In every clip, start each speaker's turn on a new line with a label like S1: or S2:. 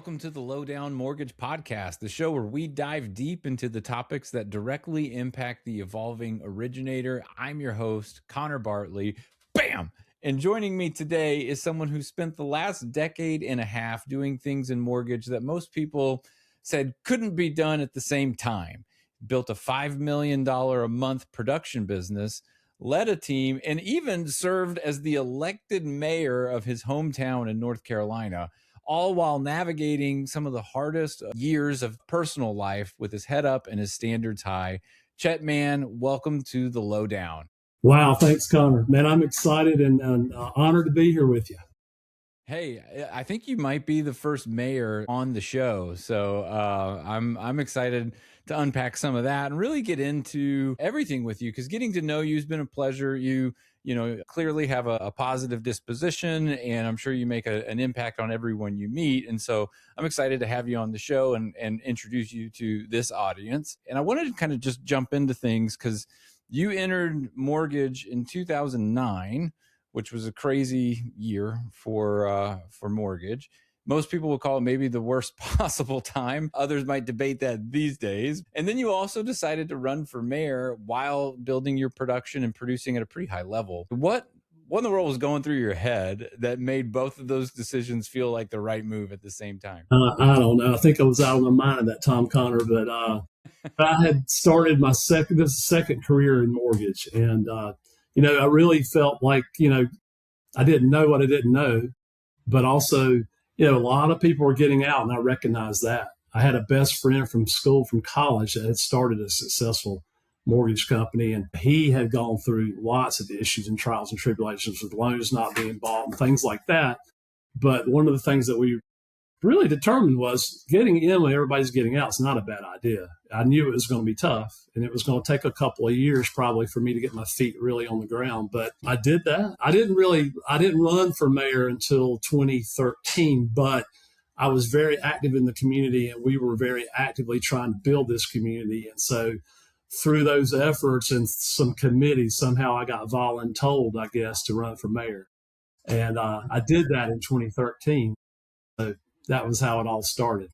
S1: welcome to the Lowdown Mortgage Podcast, the show where we dive deep into the topics that directly impact the evolving originator. I'm your host, Connor Bartley. Bam! And joining me today is someone who spent the last decade and a half doing things in mortgage that most people said couldn't be done at the same time. Built a $5 million a month production business, led a team, and even served as the elected mayor of his hometown in North Carolina, all while navigating some of the hardest years of personal life with his head up and his standards high. Chet Mann, welcome to the Lowdown.
S2: Wow, thanks, Connor. Man, I'm excited and honored to be here with you.
S1: Hey, I think you might be the first mayor on the show, so I'm excited to unpack some of that and really get into everything with you, because getting to know you has been a pleasure. You clearly have a positive disposition, and I'm sure you make an impact on everyone you meet. And so I'm excited to have you on the show and introduce you to this audience. And I wanted to kind of just jump into things because you entered mortgage in 2009, which was a crazy year for mortgage. Most people will call it maybe the worst possible time. Others might debate that these days. And then you also decided to run for mayor while building your production and producing at a pretty high level. What in the world was going through your head that made both of those decisions feel like the right move at the same time?
S2: I don't know. I think I was out of my mind at that time, Connor, but I had started my second career in mortgage. And, I really felt like, I didn't know what I didn't know, but also, a lot of people were getting out, and I recognized that. I had a best friend from school, from college, that had started a successful mortgage company, and he had gone through lots of issues and trials and tribulations with loans not being bought and things like that. But one of the things that we really determined was getting in when everybody's getting out is not a bad idea. I knew it was going to be tough, and it was going to take a couple of years probably for me to get my feet really on the ground. But I did that. I didn't run for mayor until 2013, but I was very active in the community, and we were very actively trying to build this community. And so through those efforts and some committees, somehow I got voluntold, I guess, to run for mayor. And I did that in 2013. So that was how it all started.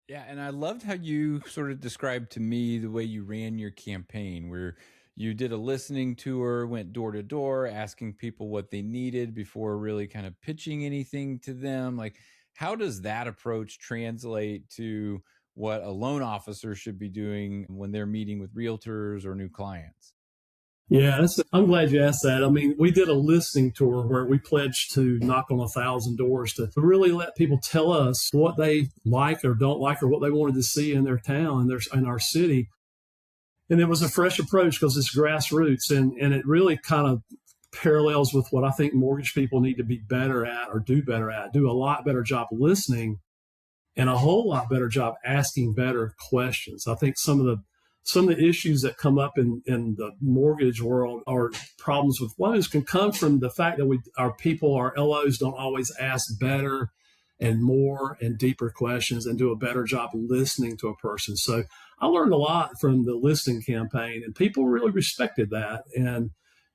S1: Yeah, and I loved how you sort of described to me the way you ran your campaign, where you did a listening tour, went door to door, asking people what they needed before really kind of pitching anything to them. Like, how does that approach translate to what a loan officer should be doing when they're meeting with realtors or new clients?
S2: Yeah, I'm glad you asked that. I mean, we did a listening tour where we pledged to knock on 1,000 doors to really let people tell us what they like or don't like, or what they wanted to see in their town and in our city. And it was a fresh approach because it's grassroots, and it really kind of parallels with what I think mortgage people need to be better at or do better at. Do a lot better job listening and a whole lot better job asking better questions. I think some of the issues that come up in the mortgage world, or problems with loans, can come from the fact that our LOs don't always ask better and more and deeper questions and do a better job listening to a person. So I learned a lot from the listening campaign, and people really respected that. And,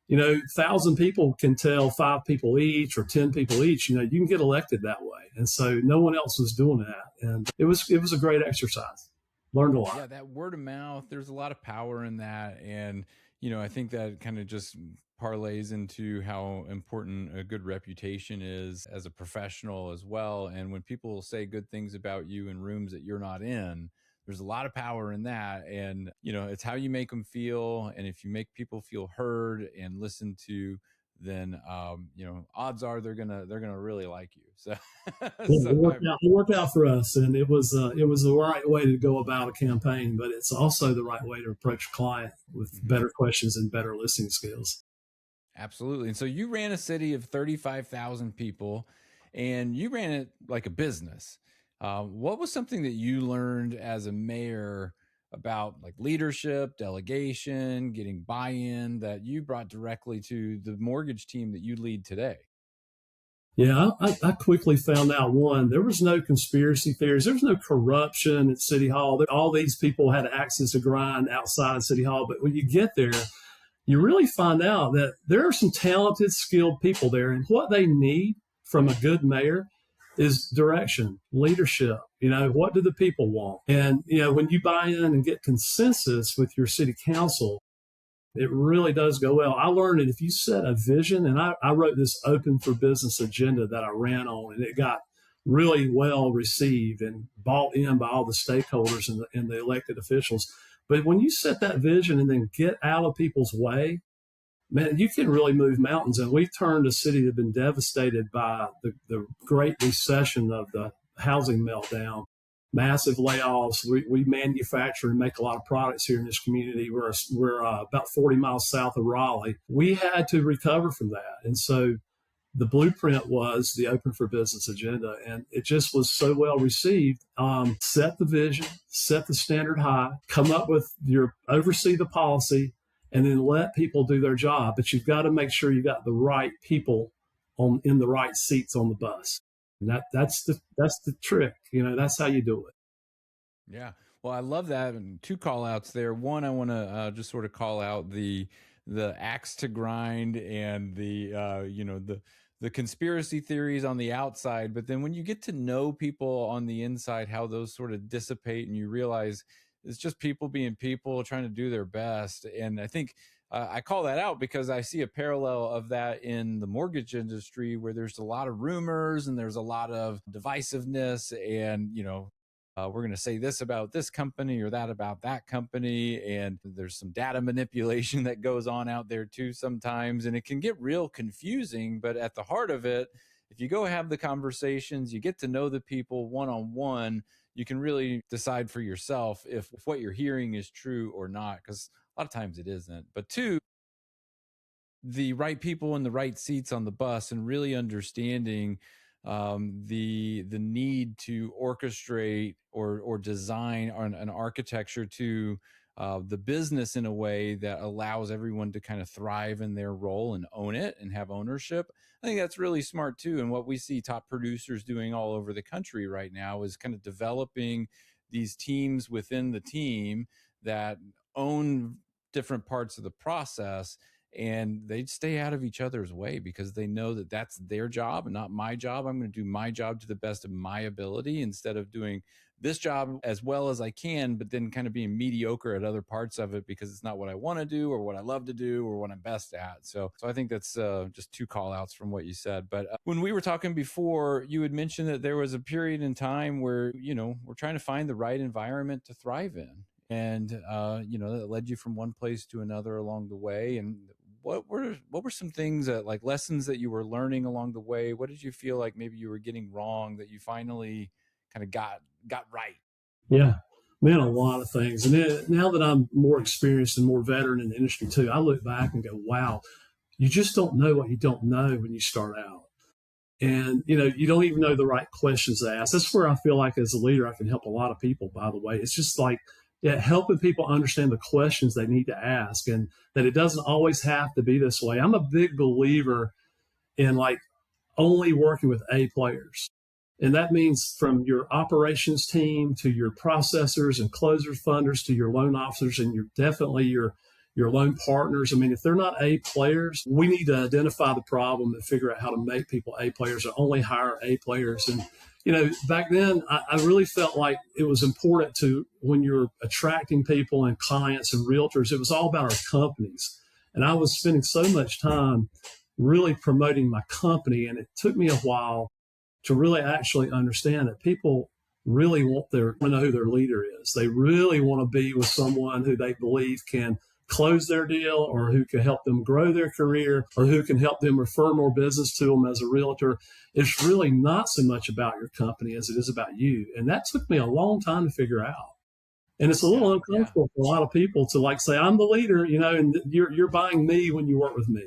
S2: 1,000 people can tell 5 people each or 10 people each, you can get elected that way. And so no one else was doing that. And it was a great exercise. Learned a lot.
S1: Yeah, that word of mouth, there's a lot of power in that. And, I think that kind of just parlays into how important a good reputation is as a professional as well. And when people say good things about you in rooms that you're not in, there's a lot of power in that. And, it's how you make them feel. And if you make people feel heard and listened to, then odds are they're gonna really like you. So,
S2: it worked out for us, and it was the right way to go about a campaign, but it's also the right way to approach a client with better questions and better listening skills.
S1: Absolutely. And so you ran a city of 35,000 people, and you ran it like a business. What was something that you learned as a mayor about like leadership, delegation, getting buy-in that you brought directly to the mortgage team that you lead today?
S2: Yeah, I quickly found out, one, there was no conspiracy theories. There was no corruption at City Hall. All these people had access to grind outside of City Hall. But when you get there, you really find out that there are some talented, skilled people there. And what they need from a good mayor is direction, leadership. What do the people want? And, when you buy in and get consensus with your city council, it really does go well. I learned that if you set a vision, and I wrote this open for business agenda that I ran on, and it got really well received and bought in by all the stakeholders and the elected officials. But when you set that vision and then get out of people's way, man, you can really move mountains. And we've turned a city that had been devastated by the great recession of the housing meltdown, massive layoffs. We manufacture and make a lot of products here in this community. We're about 40 miles south of Raleigh. We had to recover from that. And so the blueprint was the Open for Business agenda, and it just was so well received. Set the vision, set the standard high, come up with oversee the policy, and then let people do their job. But you've got to make sure you got the right people in the right seats on the bus. And that's the trick. That's how you do it.
S1: Yeah. Well, I love that. And two call outs there. One, I want to just sort of call out the axe to grind and the conspiracy theories on the outside. But then when you get to know people on the inside, how those sort of dissipate, and you realize it's just people being people trying to do their best. And I think I call that out because I see a parallel of that in the mortgage industry, where there's a lot of rumors and there's a lot of divisiveness, and we're going to say this about this company or that about that company. And there's some data manipulation that goes on out there too sometimes. And it can get real confusing. But at the heart of it, if you go have the conversations, you get to know the people one-on-one, you can really decide for yourself if what you're hearing is true or not. Because a lot of times it isn't. But two, the right people in the right seats on the bus and really understanding the need to orchestrate or design an architecture to the business in a way that allows everyone to kind of thrive in their role and own it and have ownership. I think that's really smart too. And what we see top producers doing all over the country right now is kind of developing these teams within the team that own different parts of the process, and they stay out of each other's way because they know that that's their job and not my job. I'm going to do my job to the best of my ability instead of doing this job as well as I can, but then kind of being mediocre at other parts of it because it's not what I want to do or what I love to do or what I'm best at. So I think that's just two call outs from what you said. But when we were talking before, you had mentioned that there was a period in time where, we're trying to find the right environment to thrive in. And, that led you from one place to another along the way. And what were some things that, like, lessons that you were learning along the way? What did you feel like maybe you were getting wrong that you finally kind of got right?
S2: Yeah, man, a lot of things. And then, now that I'm more experienced and more veteran in the industry too, I look back and go, wow, you just don't know what you don't know when you start out. And, you don't even know the right questions to ask. That's where I feel like as a leader, I can help a lot of people, by the way. It's just like, helping people understand the questions they need to ask, and that it doesn't always have to be this way. I'm a big believer in like only working with A players. And that means from your operations team to your processors and closers, funders, to your loan officers, and your loan partners. I mean, if they're not A players, we need to identify the problem and figure out how to make people A players or only hire A players. And, back then I really felt like it was important to, when you're attracting people and clients and realtors, it was all about our companies. And I was spending so much time really promoting my company. And it took me a while to really actually understand that people really want to know who their leader is. They really want to be with someone who they believe can close their deal, or who can help them grow their career, or who can help them refer more business to them as a realtor. It's really not so much about your company as it is about you. And that took me a long time to figure out. And it's a little uncomfortable for a lot of people to like say, I'm the leader, and you're buying me when you work with me.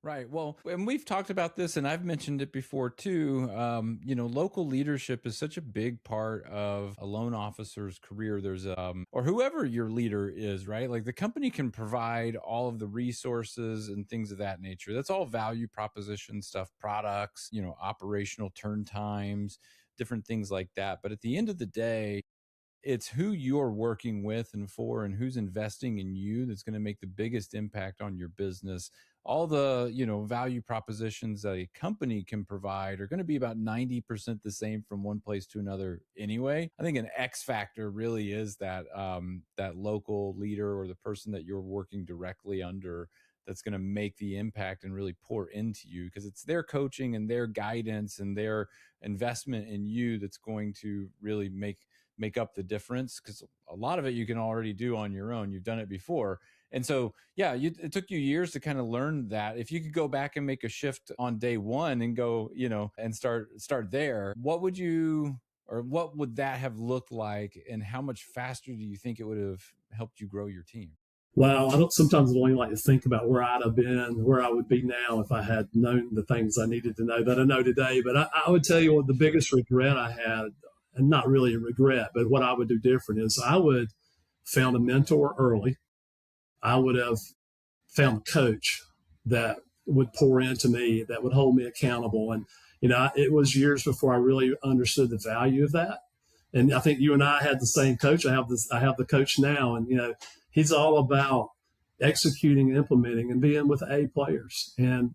S1: Right. Well, and we've talked about this, and I've mentioned it before too. Local leadership is such a big part of a loan officer's career. There's or whoever your leader is, right? Like, the company can provide all of the resources and things of that nature. That's all value proposition stuff, products, operational turn times, different things like that. But at the end of the day, it's who you're working with and for and who's investing in you that's going to make the biggest impact on your business. All the, value propositions that a company can provide are going to be about 90% the same from one place to another anyway. I think an X factor really is that local leader or the person that you're working directly under that's going to make the impact and really pour into you, because it's their coaching and their guidance and their investment in you that's going to really make up the difference, because a lot of it you can already do on your own. You've done it before. And so, yeah, it took you years to kind of learn that. If you could go back and make a shift on day one and go, and start there, what would that have looked like? And how much faster do you think it would have helped you grow your team?
S2: Well, I don't sometimes only like to think about where I'd have been, where I would be now if I had known the things I needed to know that I know today. But I would tell you what the biggest regret I had, and not really a regret, but what I would do different is I would found a mentor early. I would have found a coach that would pour into me, that would hold me accountable. And, it was years before I really understood the value of that. And I think you and I had the same coach. I have the coach now, and, he's all about executing and implementing and being with A players. And,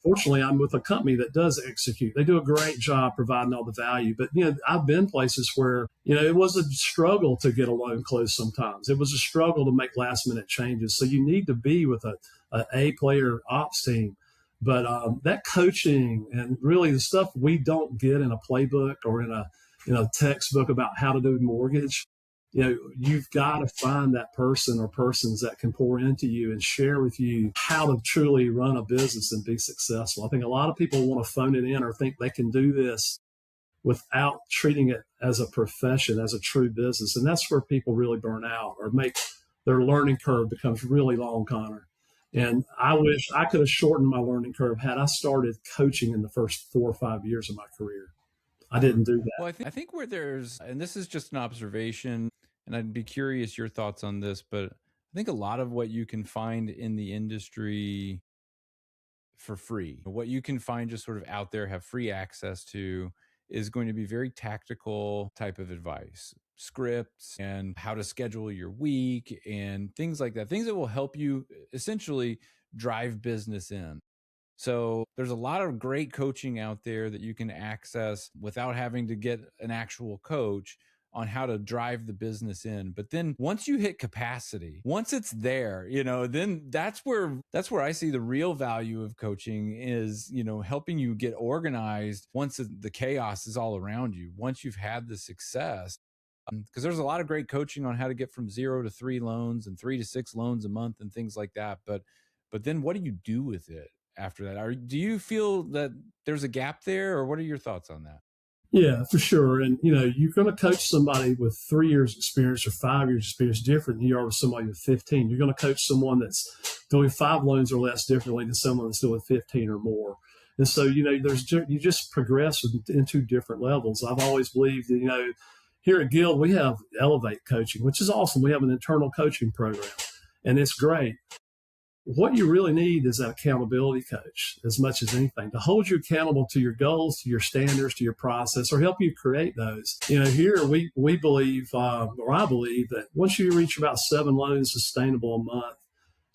S2: fortunately, I'm with a company that does execute. They do a great job providing all the value. But, I've been places where, it was a struggle to get a loan closed sometimes. It was a struggle to make last minute changes. So you need to be with a player ops team. But that coaching and really the stuff we don't get in a playbook or in a textbook about how to do mortgage, you've got to find that person or persons that can pour into you and share with you how to truly run a business and be successful. I think a lot of people want to phone it in or think they can do this without treating it as a profession, as a true business. And that's where people really burn out or make their learning curve becomes really long, Connor. And I wish I could have shortened my learning curve had I started coaching in the first 4 or 5 years of my career. I didn't do that.
S1: Well, I think where there's, and this is just an observation, and I'd be curious your thoughts on this, but I think a lot of what you can find in the industry for free, what you can find just sort of out there, have free access to, is going to be very tactical type of advice, scripts and how to schedule your week and things like that, things that will help you essentially drive business in. So there's a lot of great coaching out there that you can access without having to get an actual coach on how to drive the business in. But then once you hit capacity, once it's there, then that's where I see the real value of coaching is, helping you get organized once the chaos is all around you, once you've had the success. Because there's a lot of great coaching on how to get from 0 to 3 loans and 3 to 6 loans a month and things like that. But then what do you do with it after that? Do you feel that there's a gap there, or what are your thoughts on that?
S2: Yeah, for sure. And, you're going to coach somebody with 3 years experience or 5 years experience different than you are with somebody with 15. You're going to coach someone that's doing 5 loans or less differently than someone that's doing 15 or more. And so, you just progress into different levels. I've always believed that, here at Guild, we have Elevate coaching, which is awesome. We have an internal coaching program, and it's great. What you really need is an accountability coach as much as anything to hold you accountable to your goals, to your standards, to your process, or help you create those. Here we believe, or I believe, that once you reach about 7 loans sustainable a month,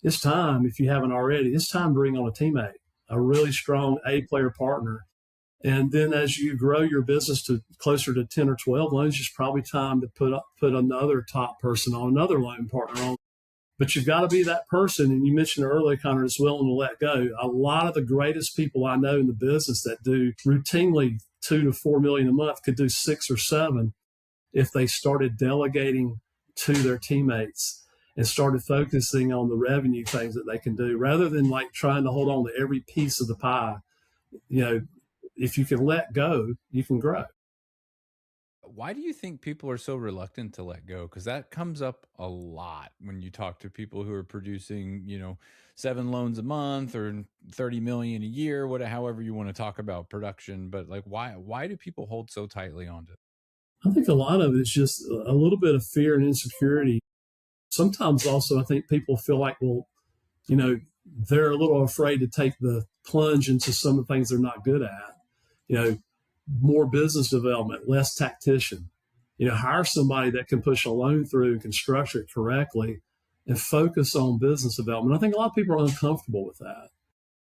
S2: it's time, if you haven't already, it's time to bring on a teammate, a really strong A player partner. And then as you grow your business to closer to 10 or 12 loans, it's probably time to put another top person on, another loan partner on. But you've got to be that person. And you mentioned earlier, Connor, is willing to let go. A lot of the greatest people I know in the business that do routinely 2 to 4 million a month could do 6 or 7 if they started delegating to their teammates and started focusing on the revenue things that they can do rather than like trying to hold on to every piece of the pie. If you can let go, you can grow.
S1: Why do you think people are so reluctant to let go? Because that comes up a lot when you talk to people who are producing, 7 loans a month or 30 million a year, however you want to talk about production. But like, why do people hold so tightly onto it?
S2: I think a lot of it is just a little bit of fear and insecurity. Sometimes also, I think people feel like, they're a little afraid to take the plunge into some of the things they're not good at. More business development, less tactician. Hire somebody that can push a loan through and can structure it correctly and focus on business development. I think a lot of people are uncomfortable with that.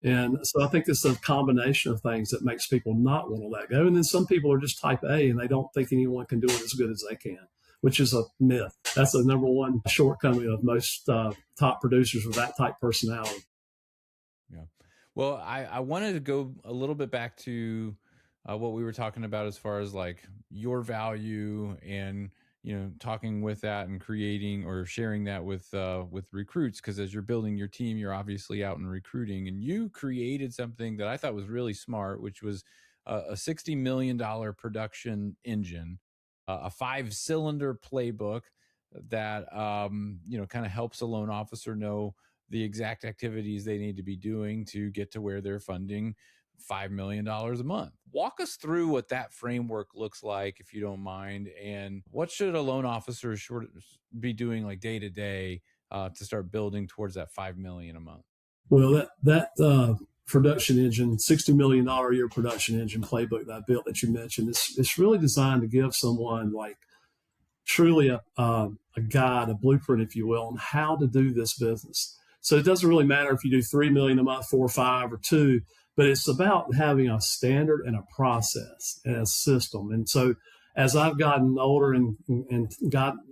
S2: And so I think it's a combination of things that makes people not want to let go. And then some people are just type A and they don't think anyone can do it as good as they can, which is a myth. That's the number one shortcoming of most top producers with that type personality.
S1: Yeah. Well, I wanted to go a little bit back to what we were talking about as far as like your value and, talking with that and creating or sharing that with recruits. Cause as you're building your team, you're obviously out in recruiting, and you created something that I thought was really smart, which was a $60 million production engine, a 5-cylinder playbook that, kind of helps a loan officer know the exact activities they need to be doing to get to where they're funding $5 million a month. Walk us through what that framework looks like, if you don't mind, and what should a loan officer be doing like day to day to start building towards that 5 million a month?
S2: Well, that production engine, $60 million a year production engine playbook that I built that you mentioned, it's really designed to give someone like truly a guide, a blueprint, if you will, on how to do this business. So it doesn't really matter if you do 3 million a month, 4 or 5 or 2, but it's about having a standard and a process and a system. And so as I've gotten older and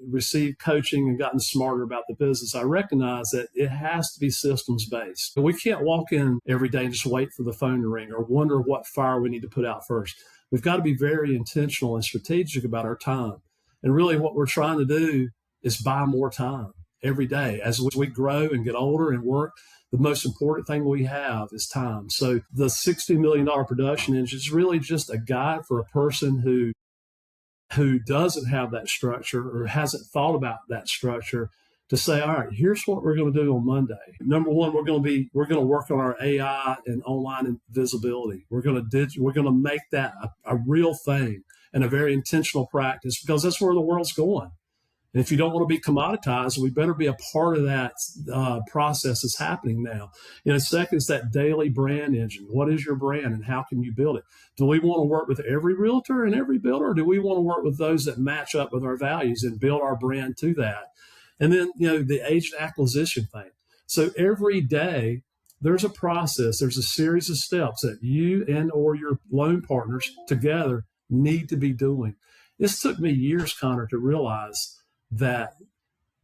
S2: received coaching and gotten smarter about the business, I recognize that it has to be systems based. We can't walk in every day and just wait for the phone to ring or wonder what fire we need to put out first. We've got to be very intentional and strategic about our time. And really what we're trying to do is buy more time every day. As we grow and get older and work, the most important thing we have is time. So the $60 million production engine is really just a guide for a person who doesn't have that structure or hasn't thought about that structure to say, all right, here's what we're going to do on Monday. Number one, we're going to work on our AI and online visibility. We're going to make that a real thing and a very intentional practice, because that's where the world's going. And if you don't want to be commoditized, we better be a part of that process that's happening now. Second is that daily brand engine. What is your brand and how can you build it? Do we want to work with every realtor and every builder, or do we want to work with those that match up with our values and build our brand to that? And then, the agent acquisition thing. So every day there's a process, there's a series of steps that you and or your loan partners together need to be doing. This took me years, Connor, to realize that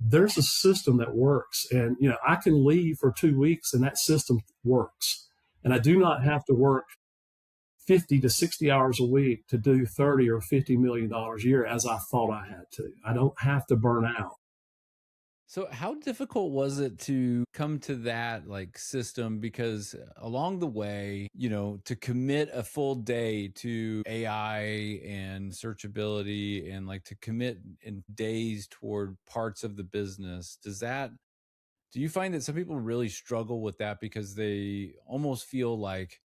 S2: there's a system that works. And, I can leave for 2 weeks and that system works. And I do not have to work 50 to 60 hours a week to do 30 or $50 million a year as I thought I had to. I don't have to burn out.
S1: So how difficult was it to come to that like system? Because along the way, to commit a full day to AI and searchability and like to commit in days toward parts of the business, do you find that some people really struggle with that because they almost feel like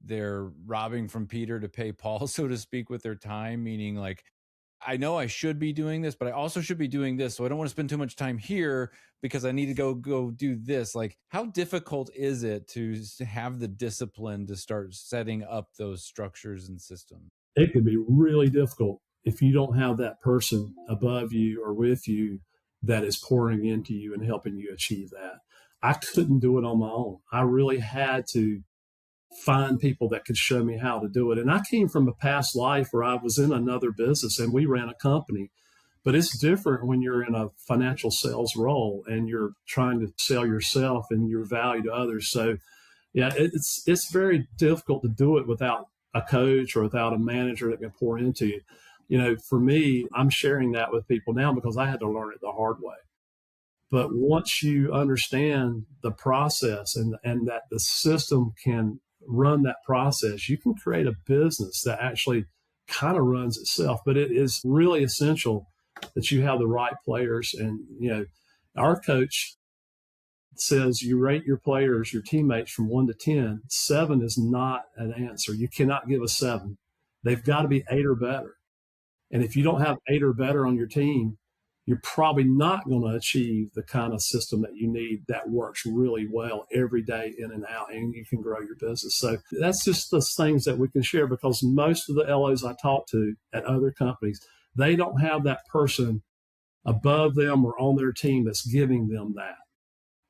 S1: they're robbing from Peter to pay Paul, so to speak, with their time? Meaning like, I know I should be doing this, but I also should be doing this. So I don't want to spend too much time here because I need to go do this. Like, how difficult is it to have the discipline to start setting up those structures and systems?
S2: It can be really difficult if you don't have that person above you or with you that is pouring into you and helping you achieve that. I couldn't do it on my own. I really had to find people that could show me how to do it. And I came from a past life where I was in another business and we ran a company, but it's different when you're in a financial sales role and you're trying to sell yourself and your value to others. So yeah, it's very difficult to do it without a coach or without a manager that can pour into you. For me, I'm sharing that with people now because I had to learn it the hard way. But once you understand the process and that the system can run that process, you can create a business that actually kind of runs itself. But it is really essential that you have the right players. And, our coach says you rate your players, your teammates from 1 to 10. 7 is not an answer. You cannot give a 7. They've got to be 8 or better. And if you don't have 8 or better on your team, you're probably not going to achieve the kind of system that you need that works really well every day in and out, and you can grow your business. So that's just the things that we can share, because most of the LOs I talk to at other companies, They don't have that person above them or on their team that's giving them that.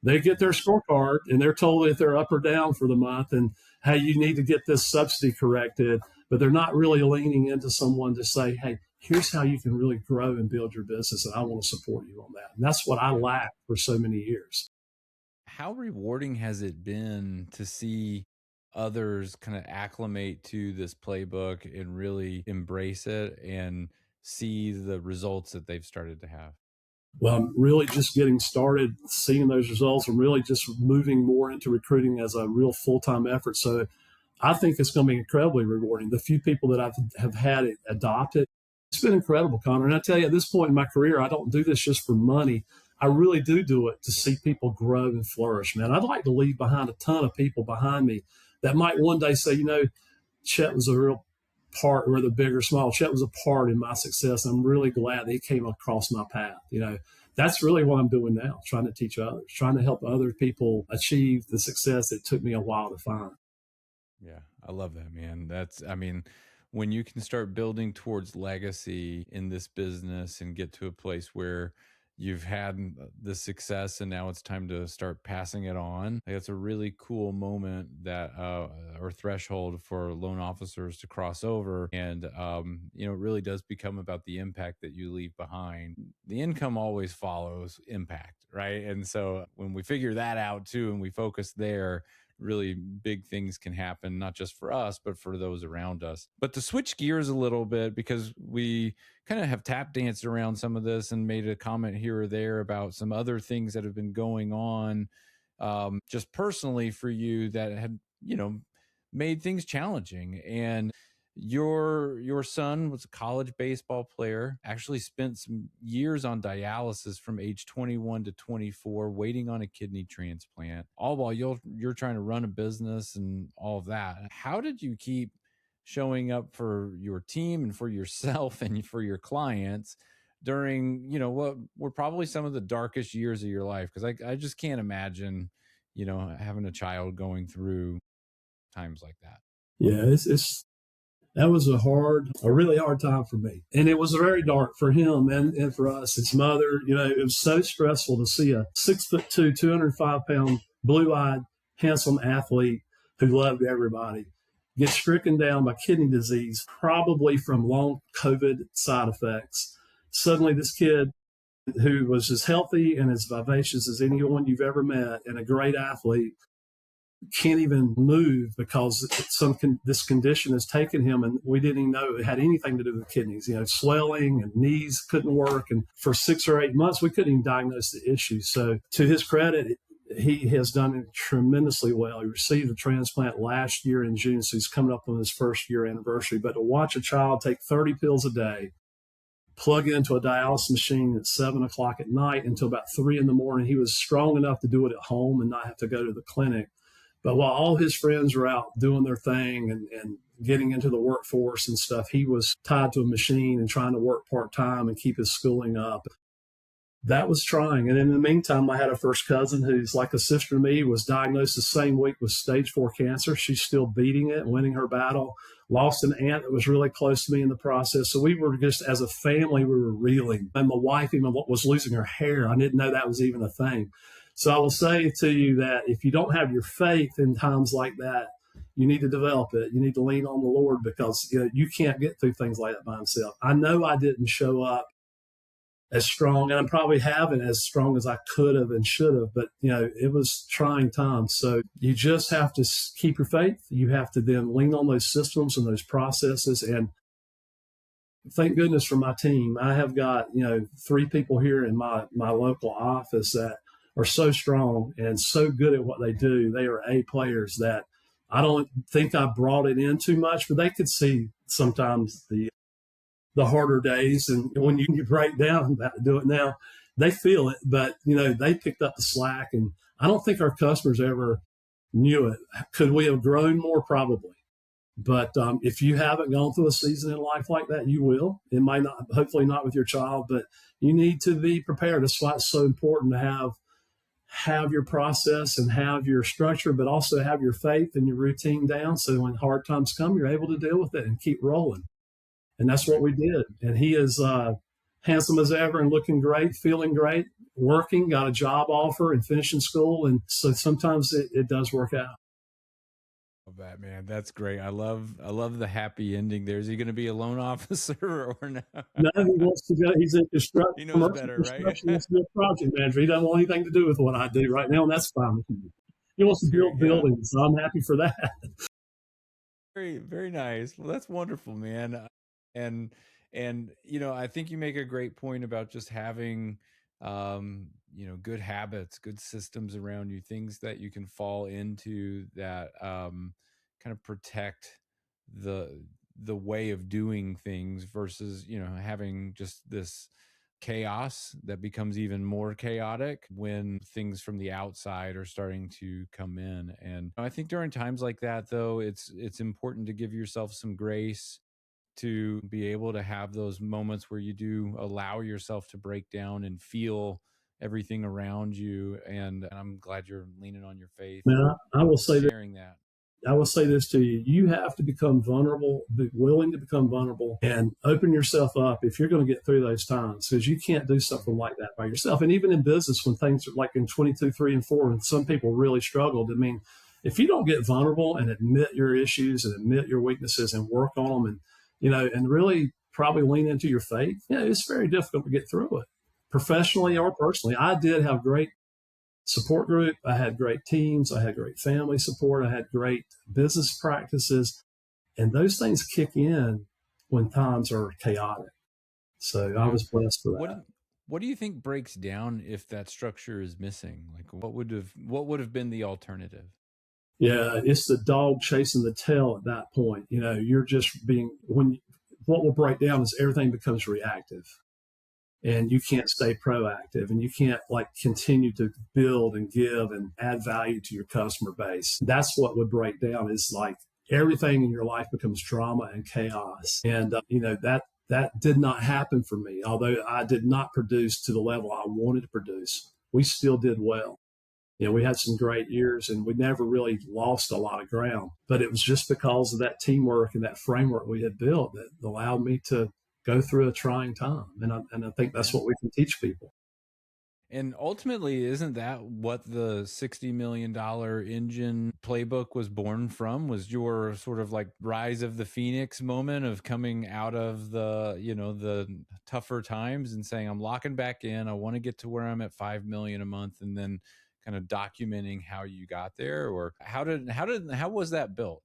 S2: They get their scorecard and they're told if they're up or down for the month and hey, you need to get this subsidy corrected, but they're not really leaning into someone to say, hey, here's how you can really grow and build your business, and I want to support you on that. And that's what I lacked for so many years.
S1: How rewarding has it been to see others kind of acclimate to this playbook and really embrace it and see the results that they've started to have?
S2: Well, I'm really just getting started seeing those results. I'm really just moving more into recruiting as a real full-time effort. So I think it's going to be incredibly rewarding. The few people that have had it adopted, it's been incredible, Connor. And I tell you, at this point in my career, I don't do this just for money. I really do it to see people grow and flourish, man. I'd like to leave behind a ton of people behind me that might one day say, Chet was a real part, whether big or small. Chet was a part in my success. I'm really glad that he came across my path. That's really what I'm doing now, trying to teach others, trying to help other people achieve the success that took me a while to find.
S1: Yeah, I love that, man. When you can start building towards legacy in this business and get to a place where you've had the success and now it's time to start passing it on. It's a really cool moment that or threshold for loan officers to cross over. And it really does become about the impact that you leave behind. The income always follows impact, right? And so when we figure that out too and we focus there, really big things can happen, not just for us, but for those around us. But to switch gears a little bit, because we kind of have tap danced around some of this and made a comment here or there about some other things that have been going on just personally for you that had, made things challenging. And your son was a college baseball player, actually spent some years on dialysis from age 21 to 24, waiting on a kidney transplant, all while you're trying to run a business and all of that. How did you keep showing up for your team and for yourself and for your clients during, what were probably some of the darkest years of your life? Because I just can't imagine, having a child going through times like that.
S2: Yeah, that was a really hard time for me. And it was very dark for him and for us, his mother. It was so stressful to see a 6'2", 205-pound, blue-eyed, handsome athlete who loved everybody get stricken down by kidney disease, probably from long COVID side effects. Suddenly this kid who was as healthy and as vivacious as anyone you've ever met and a great athlete can't even move because this condition has taken him, and we didn't even know it had anything to do with kidneys. Swelling and knees couldn't work, and for 6 or 8 months we couldn't even diagnose the issue. So to his credit, he has done tremendously well. He received a transplant last year in June, so he's coming up on his first year anniversary. But to watch a child take 30 pills a day, plug into a dialysis machine at 7 o'clock at night until about 3 in the morning, he was strong enough to do it at home and not have to go to the clinic. But while all his friends were out doing their thing and getting into the workforce and stuff, he was tied to a machine and trying to work part-time and keep his schooling up. That was trying. And in the meantime, I had a first cousin who's like a sister to me, was diagnosed the same week with stage 4 cancer. She's still beating it, winning her battle. Lost an aunt that was really close to me in the process. So we were just, as a family, we were reeling. And my wife even was losing her hair. I didn't know that was even a thing. So I will say to you that if you don't have your faith in times like that, you need to develop it. You need to lean on the Lord because you can't get through things like that by himself. I know I didn't show up as strong, and I probably haven't as strong as I could have and should have, but it was trying times. So you just have to keep your faith. You have to then lean on those systems and those processes. And thank goodness for my team. I have got 3 people here in my local office that are so strong and so good at what they do. They are A players that I don't think I brought it in too much, but they could see sometimes the harder days. And when you break down, I'm about to do it now, they feel it, but they picked up the slack. And I don't think our customers ever knew it. Could we have grown more? Probably. But if you haven't gone through a season in life like that, you will. It might not, hopefully not with your child, but you need to be prepared. That's why it's so important to have your process and have your structure, but also have your faith and your routine down. So when hard times come, you're able to deal with it and keep rolling. And that's what
S1: Right.
S2: we did. And he is handsome as ever and looking great, feeling great, working, got a job offer and finishing school. And so sometimes it does work out.
S1: Love that, man. That's great. I love the happy ending there. Is he going to be a loan officer or no?
S2: No, he wants to go. He's in construction,
S1: He knows
S2: commercial
S1: better, right?
S2: construction. He wants to be a project manager. He doesn't want anything to do with what I do right now, and that's fine with me. He wants to
S1: Very,
S2: build
S1: yeah.
S2: buildings, so I'm happy for that.
S1: Very, very nice. Well, that's wonderful, man. And I think you make a great point about just having good habits, good systems around you, things that you can fall into that kind of protect the the way of doing things versus, having just this chaos that becomes even more chaotic when things from the outside are starting to come in. And I think during times like that, though, it's important to give yourself some grace to be able to have those moments where you do allow yourself to break down and feel everything around you. And I'm glad you're leaning on your faith
S2: Man,
S1: and
S2: I will say that
S1: sharing that.
S2: I will say this to you. You have to become vulnerable, be willing to become vulnerable and open yourself up if you're going to get through those times, because you can't do something like that by yourself. And even in business, when things are like in 22, 3, and 4, and some people really struggled. I mean, if you don't get vulnerable and admit your issues and admit your weaknesses and work on them and really probably lean into your faith, it's very difficult to get through it professionally
S1: Right.
S2: or personally. I did have great support group. I had great teams. I had great family support. I had great business practices. And those things kick in when times are chaotic. So I
S1: Yeah.
S2: was blessed for
S1: What
S2: that.
S1: what do you think breaks down if that structure is missing? Like what would have been the alternative?
S2: Yeah, it's the dog chasing the tail at that point. You're just what will break down is everything becomes reactive and you can't stay proactive and you can't like continue to build and give and add value to your customer base. That's what would break down is like everything in your life becomes drama and chaos. And that did not happen for me. Although I did not produce to the level I wanted to produce, we still did well. We had some great years and we never really lost a lot of ground, but it was just because of that teamwork and that framework we had built that allowed me to go through a trying time. And I think that's
S1: Yeah.
S2: what we can teach people.
S1: And ultimately, isn't that what the $60 million engine playbook was born from? Was your sort of like rise of the phoenix moment of coming out of the tougher times and saying, I'm locking back in. I want to get to where I'm at 5 million a month, and then kind of documenting how you got there, or how was that built?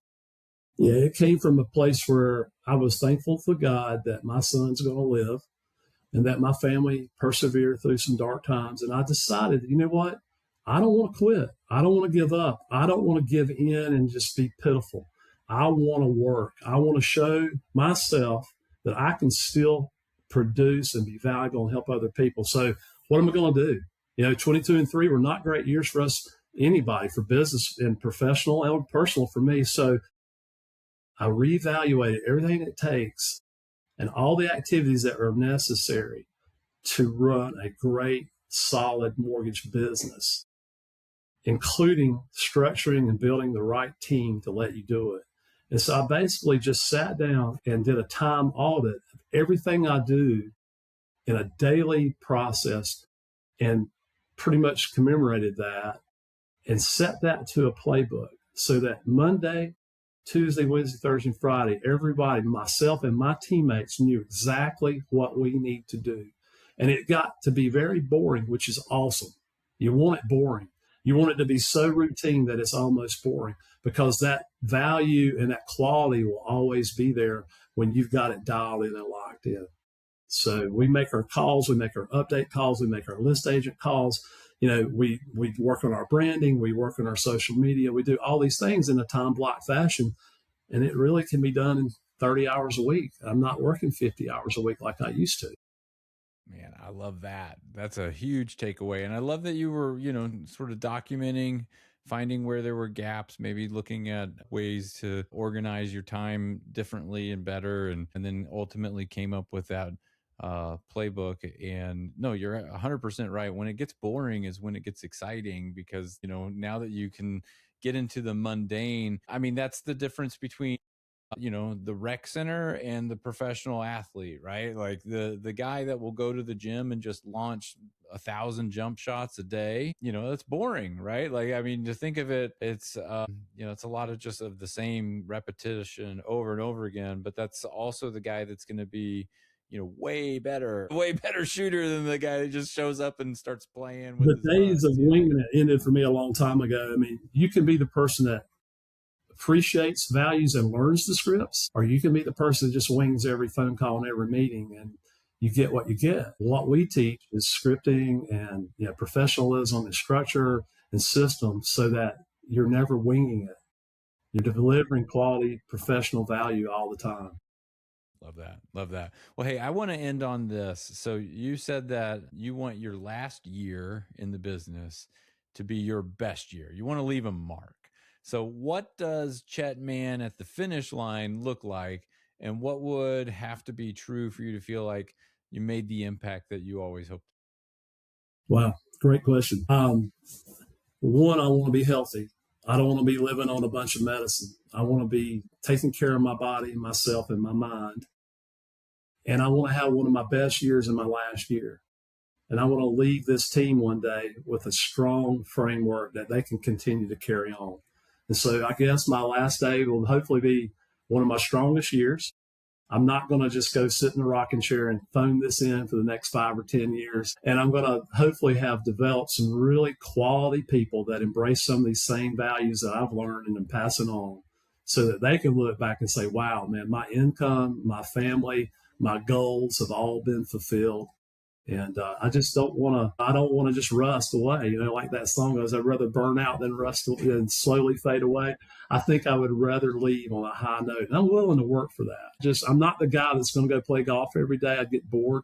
S2: Yeah, it came from a place where I was thankful to God that my son's going to live and that my family persevered through some dark times. And I decided, you know what? I don't want to quit. I don't want to give up. I don't want to give in and just be pitiful. I want to work. I want to show myself that I can still produce and be valuable and help other people. So, what am I going to do? 22 and 3 were not great years for us, anybody, for business and professional and personal for me. So, I reevaluated everything it takes and all the activities that are necessary to run a great, solid mortgage business, including structuring and building the right team to let you do it. And so I basically just sat down and did a time audit of everything I do in a daily process and pretty much commemorated that and set that to a playbook so that Monday, Tuesday, Wednesday, Thursday, and Friday, everybody, myself and my teammates, knew exactly what we need to do. And it got to be very boring, which is awesome. You want it boring. You want it to be so routine that it's almost boring because that value and that quality will always be there when you've got it dialed in and locked in. So we make our calls, we make our update calls, we make our list agent calls. We work on our branding, we work on our social media, we do all these things in a time block fashion, and it really can be done in 30 hours a week. I'm not working 50 hours a week like I used to.
S1: Man, I love that. That's a huge takeaway. And I love that you were, sort of documenting, finding where there were gaps, maybe looking at ways to organize your time differently and better. And then ultimately came up with that playbook. And no, you're 100% right. When it gets boring is when it gets exciting because, now that you can get into the mundane, I mean, that's the difference between the rec center and the professional athlete, right? Like the guy that will go to the gym and just launch 1,000 jump shots a day, that's boring, right? Like, I mean, to think of it, it's a lot of just of the same repetition over and over again. But that's also the guy that's going to be way better shooter than the guy that just shows up and starts playing with
S2: The
S1: his
S2: days of
S1: buds.
S2: winging it ended for me a long time ago. I mean, you can be the person that appreciates, values, and learns the scripts, or you can be the person that just wings every phone call and every meeting, and you get what you get. What we teach is scripting and professionalism and structure and systems, so that you're never winging it. You're delivering quality, professional value all the time.
S1: Love that. Love that. Well, hey, I want to end on this. So you said that you want your last year in the business to be your best year. You want to leave a mark. So what does Chet Mann at the finish line look like? And what would have to be true for you to feel like you made the impact that you always hoped?
S2: Wow, great question. One, I want to be healthy. I don't want to be living on a bunch of medicine. I want to be taking care of my body, myself, and my mind. And I want to have one of my best years in my last year. And I want to leave this team one day with a strong framework that they can continue to carry on. And so I guess my last day will hopefully be one of my strongest years. I'm not going to just go sit in a rocking chair and phone this in for the next 5 or 10 years. And I'm going to hopefully have developed some really quality people that embrace some of these same values that I've learned and am passing on, so that they can look back and say, wow, man, my income, my family, my goals have all been fulfilled. And I just I don't want to just rust away. Like that song goes, I'd rather burn out than rust and slowly fade away. I think I would rather leave on a high note. And I'm willing to work for that. I'm not the guy that's going to go play golf every day. I'd get bored.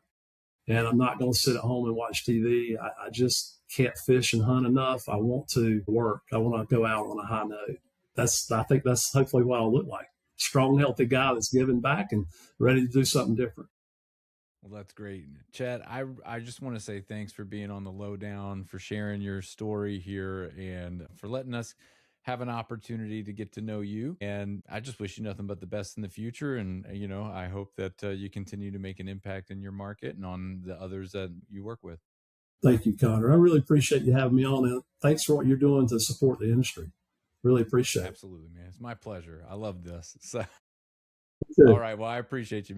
S2: And I'm not going to sit at home and watch TV. I just can't fish and hunt enough. I want to work. I want to go out on a high note. I think that's hopefully what I'll look like. Strong, healthy guy that's giving back and ready to do something different.
S1: Well, that's great. Chad, I just want to say thanks for being on the lowdown, for sharing your story here, and for letting us have an opportunity to get to know you. And I just wish you nothing but the best in the future. And, I hope that you continue to make an impact in your market and on the others that you work with.
S2: Thank you, Connor. I really appreciate you having me on. And thanks for what you're doing to support the industry. Really appreciate it.
S1: Absolutely, man. It's my pleasure. I love this. So, all
S2: Good.
S1: right. Well, I appreciate you, man.